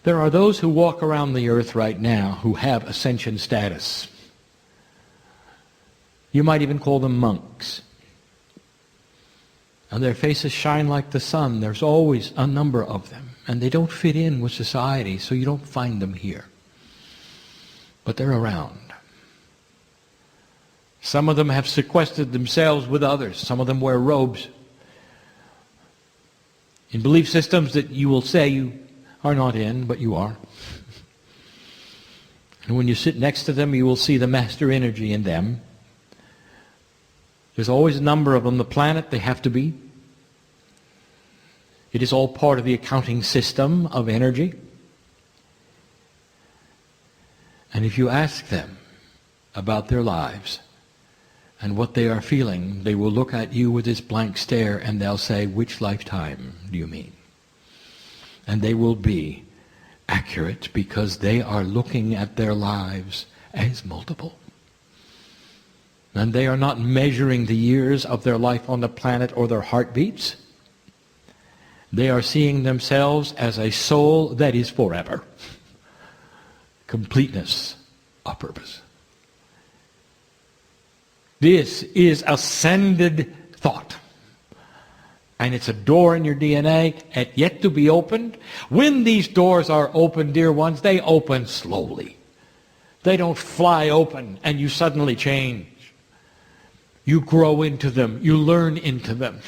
There are those who walk around the earth right now who have ascension status. You might even call them monks. And their faces shine like the sun. There's always a number of them. And they don't fit in with society, so you don't find them here. But they're around. Some of them have sequestered themselves with others. Some of them wear robes. In belief systems that you will say you are not in, but you are. And when you sit next to them, you will see the master energy in them. There's always a number of them. The planet, they have to be. It is all part of the accounting system of energy. And if you ask them about their lives and what they are feeling, they will look at you with this blank stare and they'll say, "Which lifetime do you mean?" And they will be accurate because they are looking at their lives as multiple. And they are not measuring the years of their life on the planet or their heartbeats. They are seeing themselves as a soul that is forever. Completeness of purpose. This is ascended thought. And it's a door in your DNA yet to be opened. When these doors are opened, dear ones, they open slowly. They don't fly open and you suddenly change. You grow into them. You learn into them.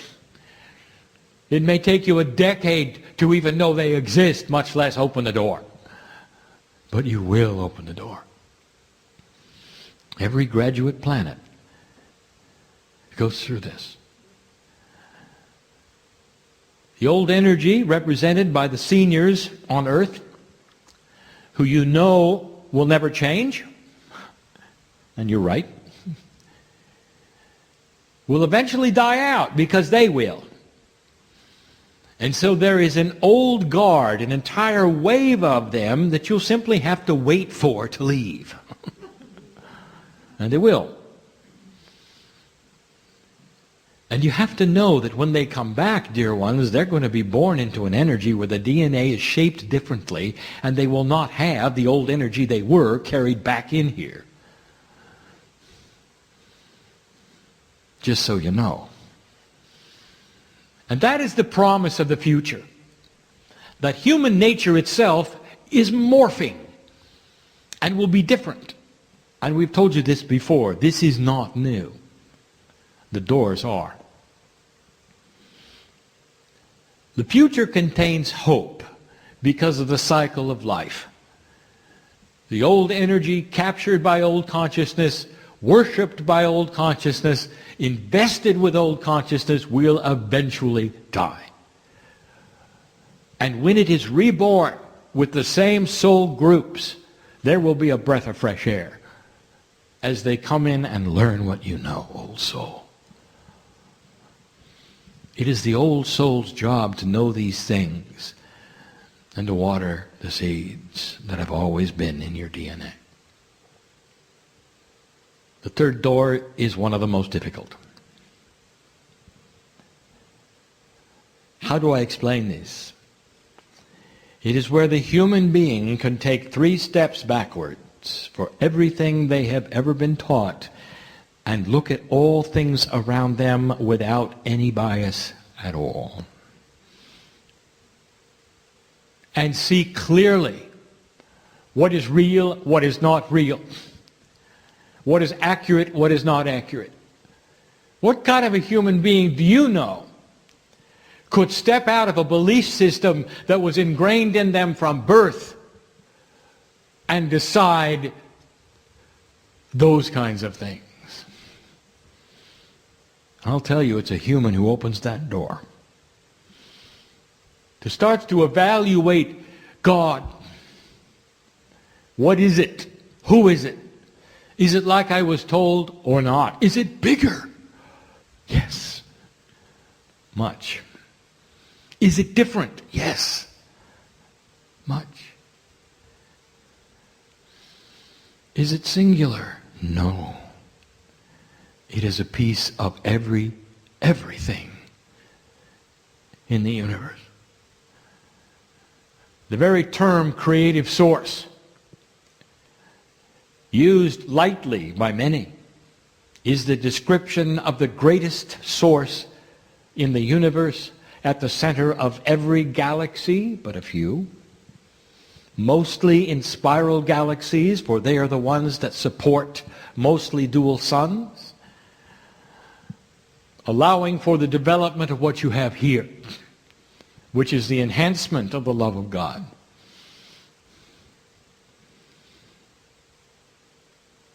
It may take you a decade to even know they exist, much less open the door. But you will open the door. Every graduate planet goes through this. The old energy represented by the seniors on earth, who you know will never change, and you're right, will eventually die out because they will. And so there is an old guard, an entire wave of them that you'll simply have to wait for to leave. And they will. And you have to know that when they come back, dear ones, they're going to be born into an energy where the DNA is shaped differently, and they will not have the old energy they were carried back in here. Just so you know. And that is the promise of the future. That human nature itself is morphing and will be different. And we've told you this before. This is not new. The doors are. The future contains hope because of the cycle of life. The old energy captured by old consciousness, worshipped by old consciousness, invested with old consciousness will eventually die. And when it is reborn with the same soul groups, there will be a breath of fresh air as they come in and learn what you know, old soul. It is the old soul's job to know these things and to water the seeds that have always been in your DNA. The third door is one of the most difficult. How do I explain this? It is where the human being can take 3 steps backwards for everything they have ever been taught and look at all things around them without any bias at all. And see clearly what is real, what is not real. What is accurate, what is not accurate. What kind of a human being do you know could step out of a belief system that was ingrained in them from birth and decide those kinds of things? I'll tell you, it's a human who opens that door. To start to evaluate God. What is it? Who is it? Is it like I was told or not? Is it bigger? Yes. Much. Is it different? Yes. Much. Is it singular? No. It is a piece of everything in the universe. The very term creative source, used lightly by many, is the description of the greatest source in the universe, at the center of every galaxy, but a few, mostly in spiral galaxies, for they are the ones that support mostly dual suns, allowing for the development of what you have here, which is the enhancement of the love of God.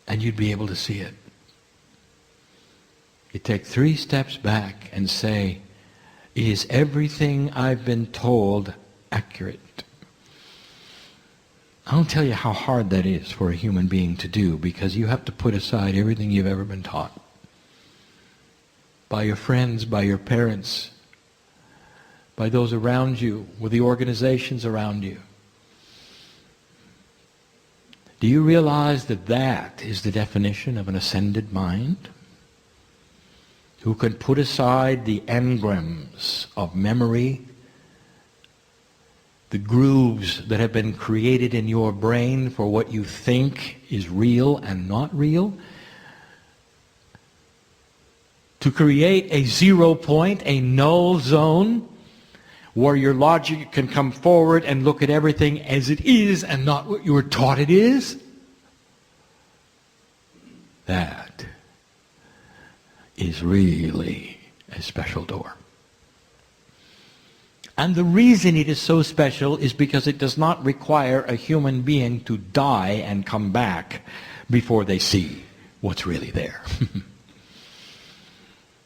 And you'd be able to see it. You take 3 steps back and say, is everything I've been told accurate? I don't tell you how hard that is for a human being to do, because you have to put aside everything you've ever been taught. By your friends, by your parents, by those around you, with the organizations around you. Do you realize that that is the definition of an ascended mind? Who can put aside the engrams of memory, the grooves that have been created in your brain for what you think is real and not real, to create a 0 point, a null zone, where your logic can come forward and look at everything as it is and not what you were taught it is? That is really a special door. And the reason it is so special is because it does not require a human being to die and come back before they see what's really there.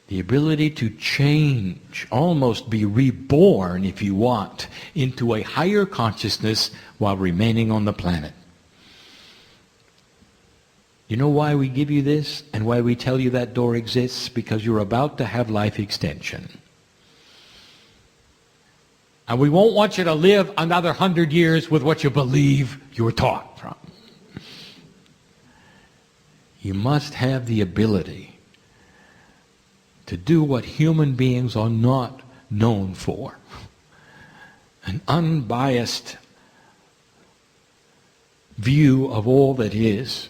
The ability to change, almost be reborn, if you want, into a higher consciousness while remaining on the planet. You know why we give you this and why we tell you that door exists? Because you're about to have life extension. And we won't want you to live another 100 years with what you believe you were taught from. You must have the ability to do what human beings are not known for. An unbiased view of all that is,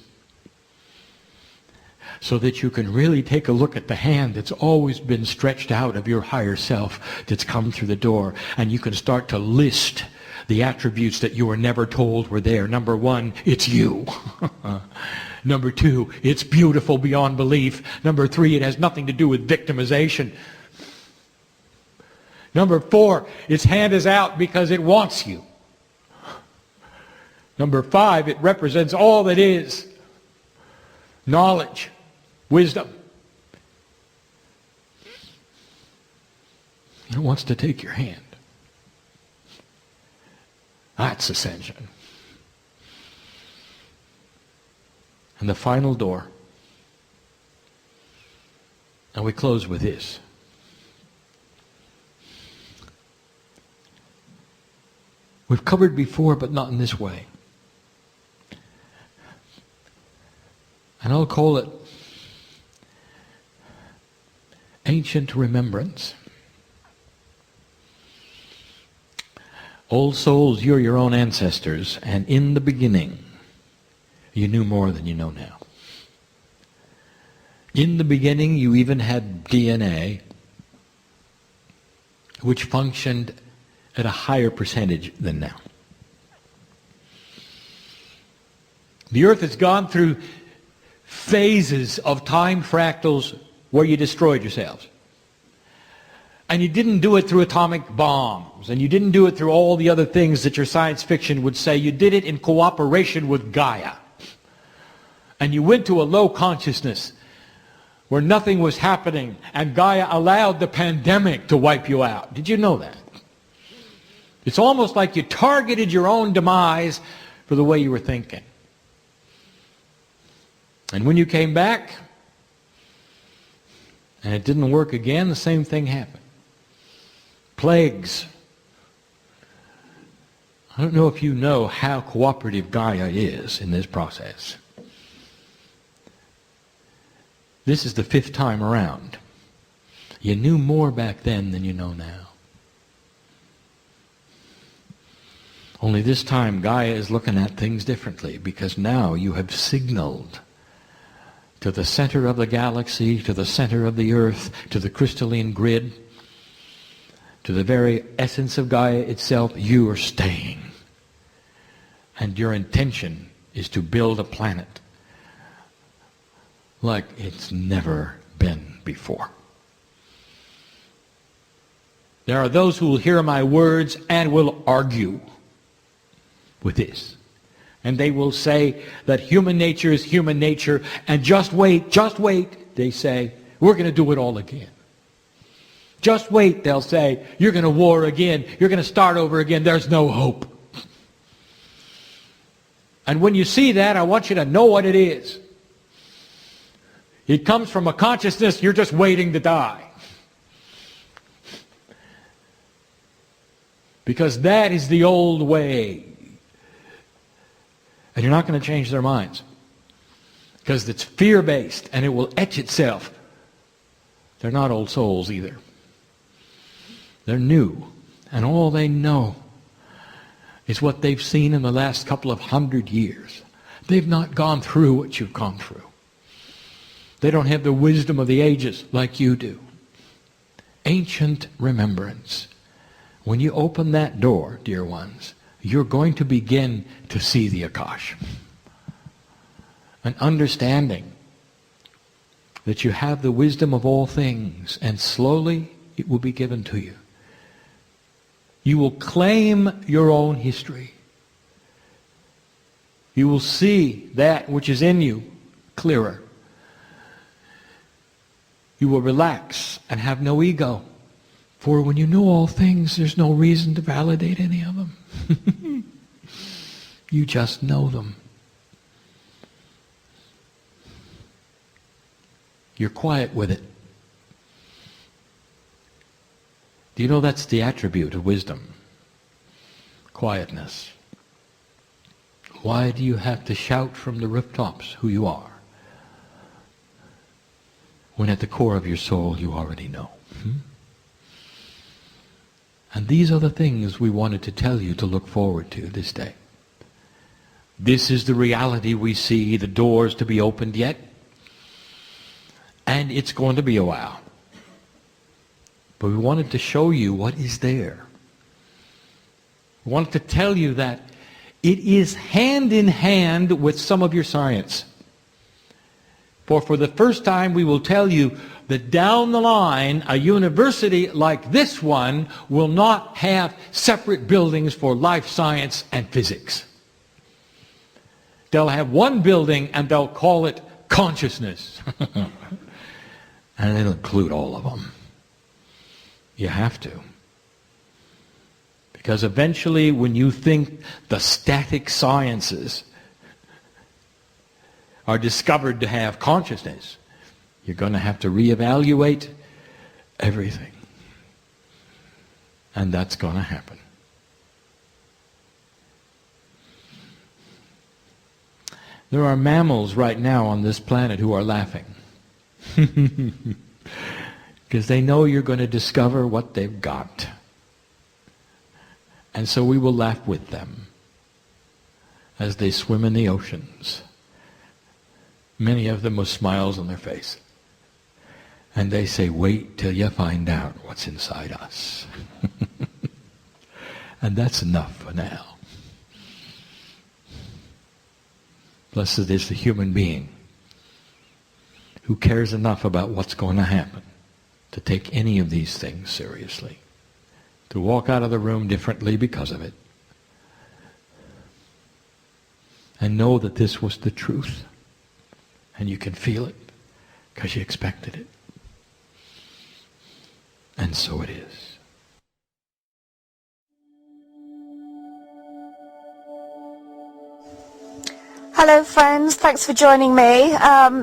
so that you can really take a look at the hand that's always been stretched out of your higher self that's come through the door, and you can start to list the attributes that you were never told were there. Number 1, it's you. Number 2, it's beautiful beyond belief. Number 3, it has nothing to do with victimization. Number 4, its hand is out because it wants you. Number 5, it represents all that is. Knowledge, wisdom. It wants to take your hand. That's ascension. And the final door, and we close with this. We've covered before, but not in this way. And I'll call it ancient remembrance. Old souls, you're your own ancestors, and in the beginning, you knew more than you know now. In the beginning, you even had DNA, which functioned at a higher percentage than now. The earth has gone through phases of time fractals where you destroyed yourselves. And you didn't do it through atomic bombs, and you didn't do it through all the other things that your science fiction would say. You did it in cooperation with Gaia. And you went to a low consciousness where nothing was happening, and Gaia allowed the pandemic to wipe you out. Did you know that? It's almost like you targeted your own demise for the way you were thinking. And when you came back, and it didn't work again, the same thing happened. Plagues. I don't know if you know how cooperative Gaia is in this process. This is the 5th time around. You knew more back then than you know now. Only this time Gaia is looking at things differently, because now you have signaled to the center of the galaxy, to the center of the earth, to the crystalline grid, to the very essence of Gaia itself, you are staying. And your intention is to build a planet like it's never been before. There are those who will hear my words and will argue with this. And they will say that human nature is human nature, and just wait, they say, we're going to do it all again. Just wait, they'll say, you're going to war again, you're going to start over again, there's no hope. And when you see that, I want you to know what it is. It comes from a consciousness you're just waiting to die. Because that is the old way. And you're not going to change their minds. Because it's fear-based and it will etch itself. They're not old souls either. They're new. And all they know is what they've seen in the last couple of 100 years. They've not gone through what you've gone through. They don't have the wisdom of the ages like you do. Ancient remembrance. When you open that door, dear ones, you're going to begin to see the Akash. An understanding that you have the wisdom of all things, and slowly it will be given to you. You will claim your own history. You will see that which is in you clearer. You will relax and have no ego. For when you know all things, there's no reason to validate any of them. You just know them. You're quiet with it. Do you know that's the attribute of wisdom? Quietness. Why do you have to shout from the rooftops who you are, when at the core of your soul you already know? And these are the things we wanted to tell you to look forward to this day. This is the reality we see, the doors to be opened yet. And it's going to be a while. But we wanted to show you what is there. We wanted to tell you that it is hand in hand with some of your science. For the first time we will tell you that down the line, a university like this one will not have separate buildings for life science and physics. They'll have one building and they'll call it consciousness. And it'll include all of them. You have to. Because eventually when you think the static sciences are discovered to have consciousness, you're going to have to reevaluate everything. And that's going to happen. There are mammals right now on this planet who are laughing. Because they know you're going to discover what they've got. And so we will laugh with them as they swim in the oceans. Many of them with smiles on their face. And they say, wait till you find out what's inside us. And that's enough for now. Blessed is the human being who cares enough about what's going to happen to take any of these things seriously, to walk out of the room differently because of it, and know that this was the truth, and you can feel it because you expected it. And so it is. Hello friends, thanks for joining me.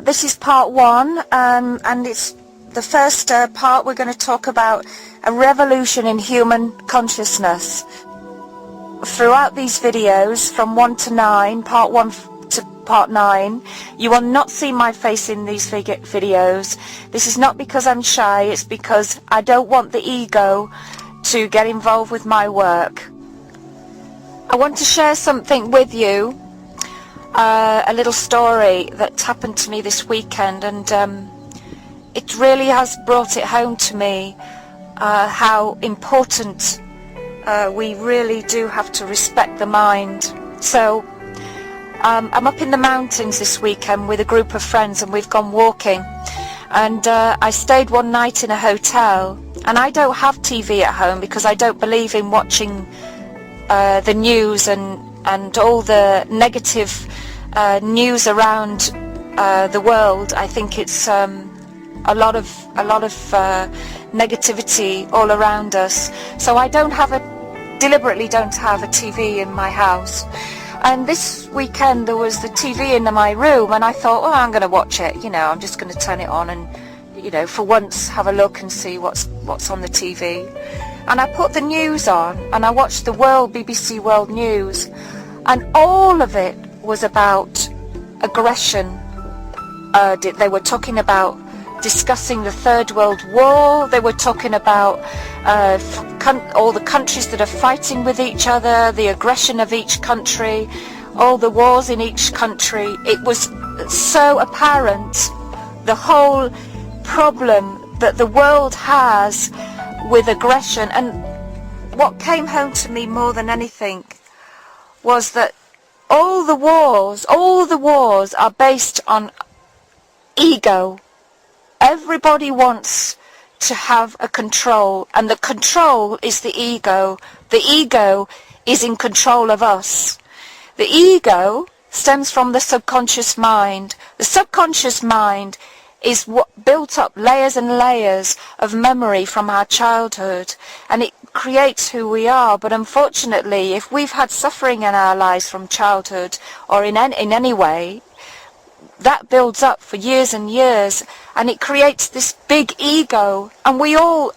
This is part one, and it's the first part. We're going to talk about a revolution in human consciousness. Throughout these videos, from 1 to 9, part 1 to part 9, you will not see my face in these videos. This is not because I'm shy, it's because I don't want the ego to get involved with my work. I want to share something with you, a little story that happened to me this weekend, and it really has brought it home to me how important we really do have to respect the mind. So I'm up in the mountains this weekend with a group of friends, and we've gone walking, and I stayed one night in a hotel, and I don't have TV at home because I don't believe in watching the news and all the negative news around the world. I think it's a lot of negativity all around us. So I deliberately don't have a TV in my house. And this weekend there was the TV in my room, and I thought, well, I'm going to watch it. You know, I'm just going to turn it on and, you know, for once have a look and see what's on the TV. And I put the news on, and I watched the BBC World News, and all of it was about aggression. They were talking about discussing the Third World War. They were talking about all the countries that are fighting with each other, the aggression of each country, all the wars in each country. It was so apparent, the whole problem that the world has with aggression. And what came home to me more than anything was that all the wars are based on ego. Everybody wants to have a control, and the control is the ego. The ego is in control of us. The ego stems from the subconscious mind. The subconscious mind is what built up layers and layers of memory from our childhood, and it creates who we are. But unfortunately, if we've had suffering in our lives from childhood or in any way, that builds up for years and years, and it creates this big ego. And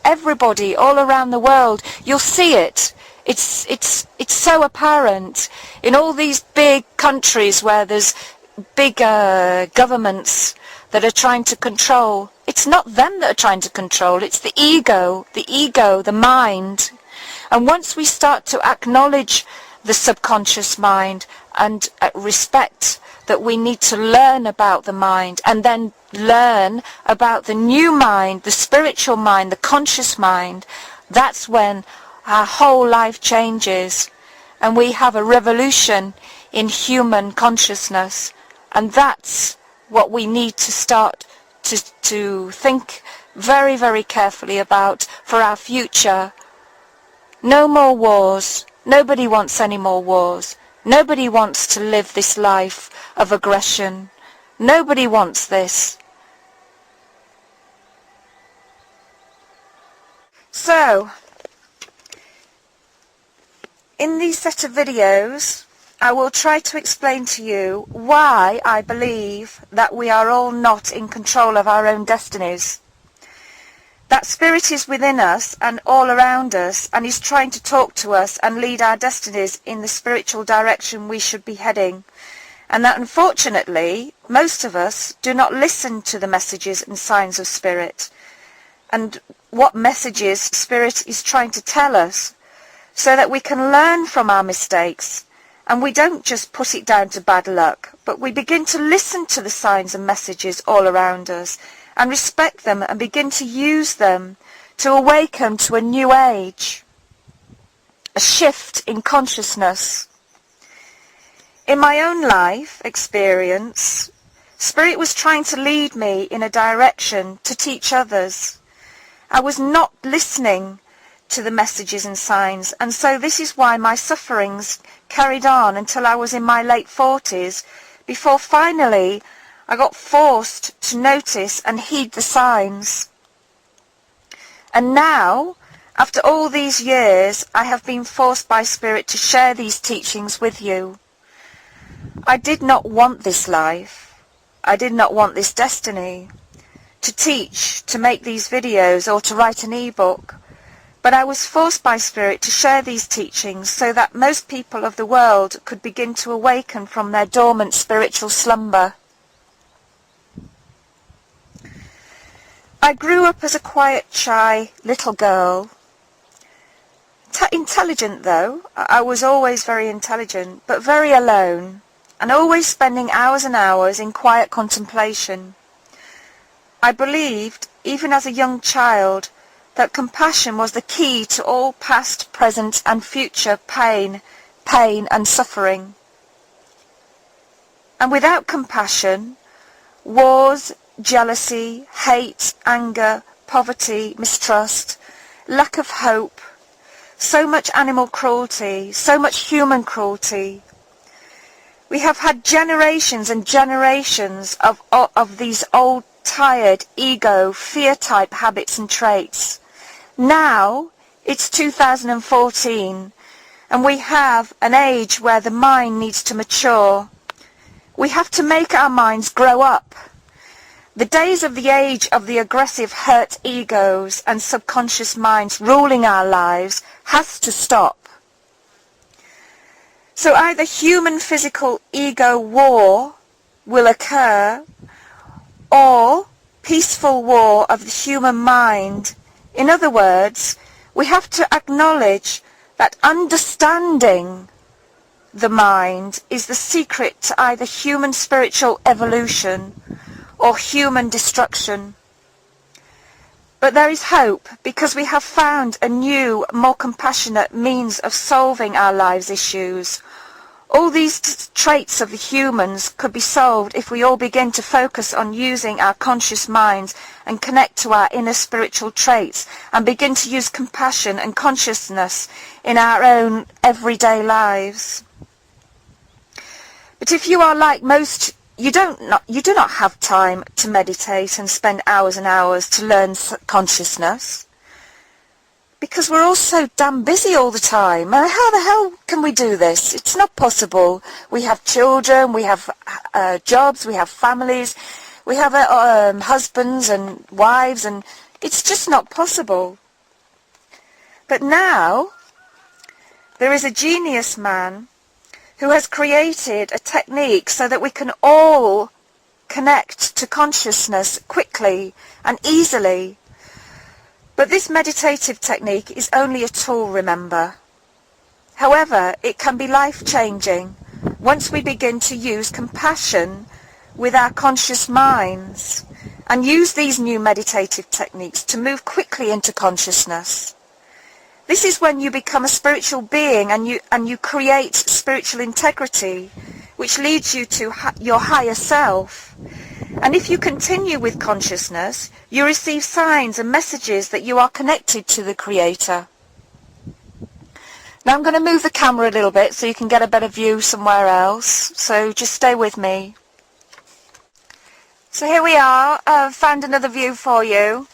everybody all around the world, you'll see it. It's so apparent in all these big countries where there's big governments that are trying to control. It's not them that are trying to control, it's the ego, the mind. And once we start to acknowledge the subconscious mind and respect that we need to learn about the mind, and then learn about the new mind, the spiritual mind, the conscious mind, that's when our whole life changes, and we have a revolution in human consciousness. And that's what we need to start to think very, very carefully about for our future. No more wars. Nobody wants any more wars. Nobody wants to live this life of aggression. Nobody wants this. So, in these set of videos, I will try to explain to you why I believe that we are all not in control of our own destinies. That spirit is within us and all around us, and is trying to talk to us and lead our destinies in the spiritual direction we should be heading. And that unfortunately, most of us do not listen to the messages and signs of spirit, and what messages spirit is trying to tell us, so that we can learn from our mistakes. And we don't just put it down to bad luck, but we begin to listen to the signs and messages all around us, and respect them, and begin to use them to awaken to a new age, a shift in consciousness. In my own life experience, Spirit was trying to lead me in a direction to teach others. I was not listening to the messages and signs, and so this is why my sufferings carried on until I was in my late 40s, before finally I got forced to notice and heed the signs. And now, after all these years, I have been forced by Spirit to share these teachings with you. I did not want this life. I did not want this destiny, to teach, to make these videos, or to write an e-book. But I was forced by Spirit to share these teachings so that most people of the world could begin to awaken from their dormant spiritual slumber. I grew up as a quiet, shy little girl, intelligent though. I was always very intelligent, but very alone, and always spending hours and hours in quiet contemplation. I believed, even as a young child, that compassion was the key to all past, present and future pain and suffering. And without compassion, wars, jealousy, hate, anger, poverty, mistrust, lack of hope, so much animal cruelty, so much human cruelty. We have had generations and generations of these old, tired, ego, fear-type habits and traits. Now, it's 2014, and we have an age where the mind needs to mature. We have to make our minds grow up. The days of the age of the aggressive hurt egos and subconscious minds ruling our lives has to stop. So either human physical ego war will occur, or peaceful war of the human mind. In other words, we have to acknowledge that understanding the mind is the secret to either human spiritual evolution or human destruction. But there is hope, because we have found a new, more compassionate means of solving our lives' issues. All these traits of the humans could be solved if we all begin to focus on using our conscious minds and connect to our inner spiritual traits and begin to use compassion and consciousness in our own everyday lives. But if you are like most, you do not have time to meditate and spend hours and hours to learn consciousness, because we're all so damn busy all the time. How the hell can we do this? It's not possible. We have children, we have jobs, we have families, we have husbands and wives, and it's just not possible. But now, there is a genius man who has created a technique so that we can all connect to consciousness quickly and easily. But this meditative technique is only a tool, remember. However, it can be life-changing once we begin to use compassion with our conscious minds and use these new meditative techniques to move quickly into consciousness. This is when you become a spiritual being and you create spiritual integrity, which leads you to your higher self. And if you continue with consciousness, you receive signs and messages that you are connected to the Creator. Now I'm going to move the camera a little bit so you can get a better view somewhere else. So just stay with me. So here we are. I've found another view for you.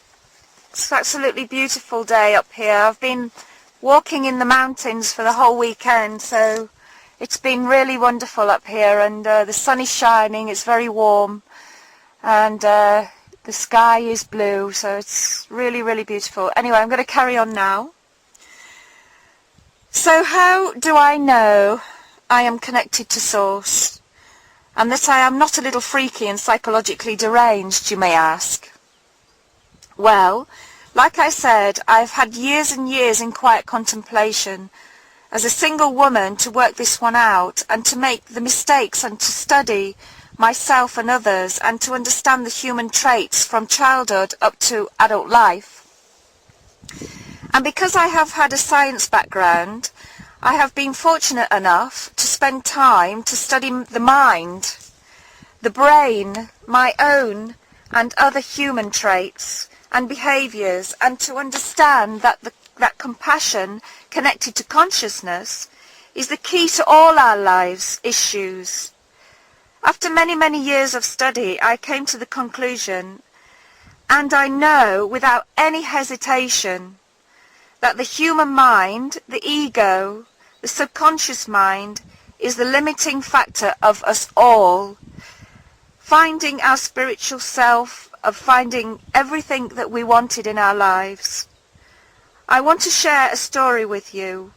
It's an absolutely beautiful day up here. I've been walking in the mountains for the whole weekend, so it's been really wonderful up here, and the sun is shining, it's very warm, and the sky is blue, so it's really, really beautiful. Anyway, I'm going to carry on now. So how do I know I am connected to Source, and that I am not a little freaky and psychologically deranged, you may ask? Well, like I said, I've had years and years in quiet contemplation as a single woman to work this one out and to make the mistakes and to study myself and others and to understand the human traits from childhood up to adult life. And because I have had a science background, I have been fortunate enough to spend time to study the mind, the brain, my own and other human traits and behaviours, and to understand that that compassion connected to consciousness is the key to all our lives' issues. After many, many years of study, I came to the conclusion, and I know without any hesitation, that the human mind, the ego, the subconscious mind, is the limiting factor of us all. Finding our spiritual self, of finding everything that we wanted in our lives. I want to share a story with you.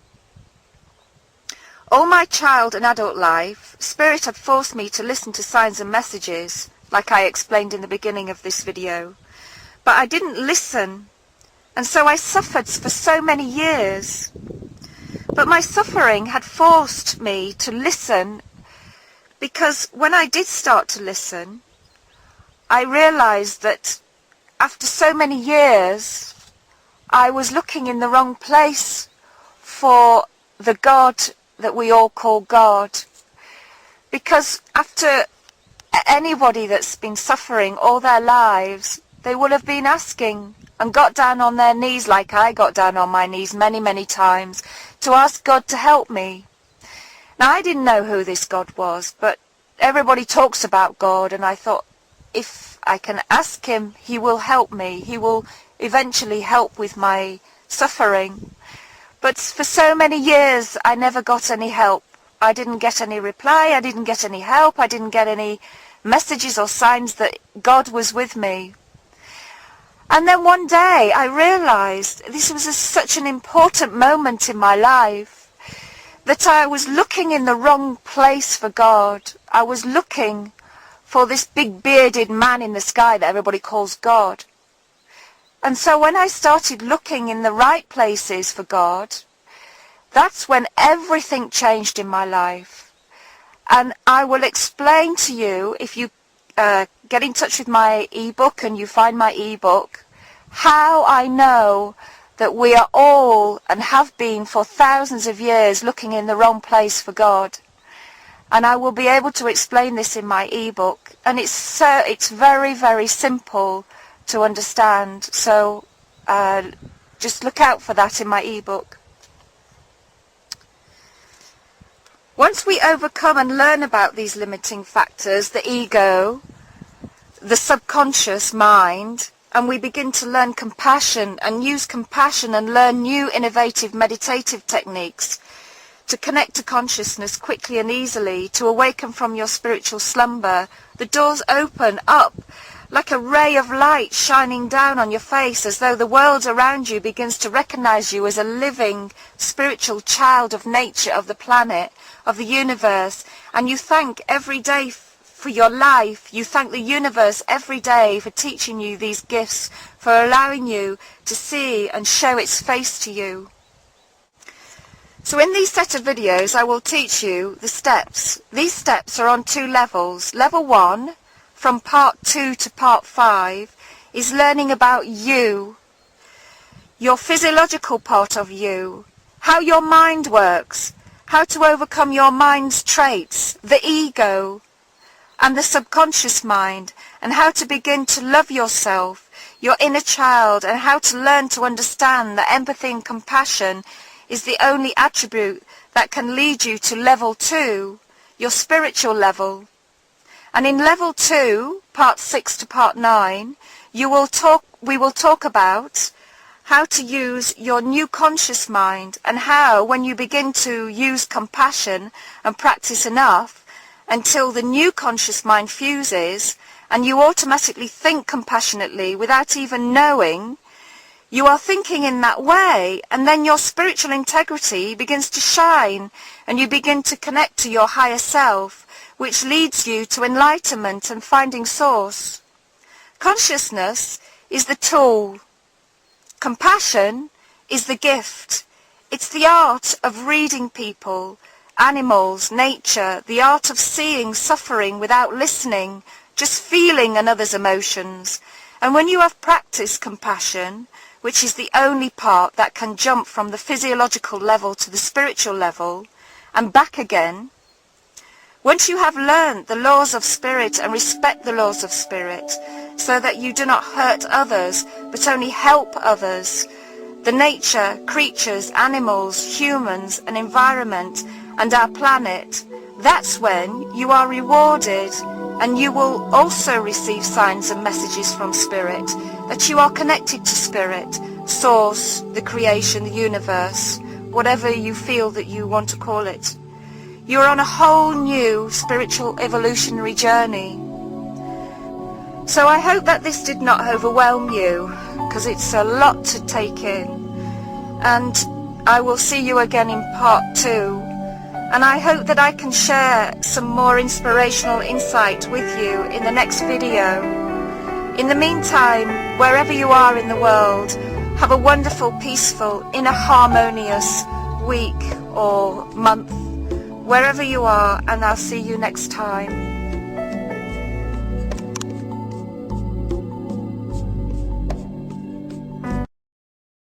All my child and adult life, Spirit had forced me to listen to signs and messages, like I explained in the beginning of this video. But I didn't listen, and so I suffered for so many years. But my suffering had forced me to listen, because when I did start to listen, I realized that after so many years, I was looking in the wrong place for the God that we all call God. Because after anybody that's been suffering all their lives, they will have been asking and got down on their knees, like I got down on my knees many, many times, to ask God to help me. Now, I didn't know who this God was, but everybody talks about God, and I thought, if I can ask him, he will help me. He will eventually help with my suffering. But for so many years, I never got any help. I didn't get any reply. I didn't get any help. I didn't get any messages or signs that God was with me. And then one day I realized this was such an important moment in my life, that I was looking in the wrong place for God. I was looking for this big bearded man in the sky that everybody calls God. And so when I started looking in the right places for God, that's when everything changed in my life. And I will explain to you, if you get in touch with my ebook and you find my ebook, how I know that we are all and have been for thousands of years looking in the wrong place for God. And I will be able to explain this in my ebook, and it's very, very simple to understand. So just look out for that in my ebook. Once we overcome and learn about these limiting factors, the ego, the subconscious mind, and we begin to learn compassion and use compassion and learn new innovative meditative techniques to connect to consciousness quickly and easily, to awaken from your spiritual slumber, the doors open up like a ray of light shining down on your face, as though the world around you begins to recognize you as a living spiritual child of nature, of the planet, of the universe. And you thank every day for your life. You thank the universe every day for teaching you these gifts, for allowing you to see and show its face to you. So in these set of videos I will teach you the steps. These steps are on 2 levels. Level 1, from part 2 to part 5, is learning about you, your physiological part of you, how your mind works, how to overcome your mind's traits, the ego and the subconscious mind, and how to begin to love yourself, your inner child, and how to learn to understand that empathy and compassion is the only attribute that can lead you to level 2, your spiritual level. And in level 2, part 6 to part 9, we will talk about how to use your new conscious mind, and how, when you begin to use compassion and practice enough until the new conscious mind fuses and you automatically think compassionately without even knowing you are thinking in that way, and then your spiritual integrity begins to shine and you begin to connect to your higher self, which leads you to enlightenment and finding source. Consciousness is the tool. Compassion is the gift. It's the art of reading people, animals, nature, the art of seeing suffering without listening, just feeling another's emotions. And when you have practiced compassion, which is the only part that can jump from the physiological level to the spiritual level and back again, once you have learned the laws of spirit and respect the laws of spirit, so that you do not hurt others but only help others, the nature, creatures, animals, humans, and environment, and our planet, that's when you are rewarded, and you will also receive signs and messages from spirit that you are connected to spirit, source, the creation, the universe, whatever you feel that you want to call it. You're on a whole new spiritual evolutionary journey. So I hope that this did not overwhelm you, because it's a lot to take in. And I will see you again in part 2. And I hope that I can share some more inspirational insight with you in the next video. In the meantime, wherever you are in the world, have a wonderful, peaceful, inner harmonious week or month, wherever you are, and I'll see you next time.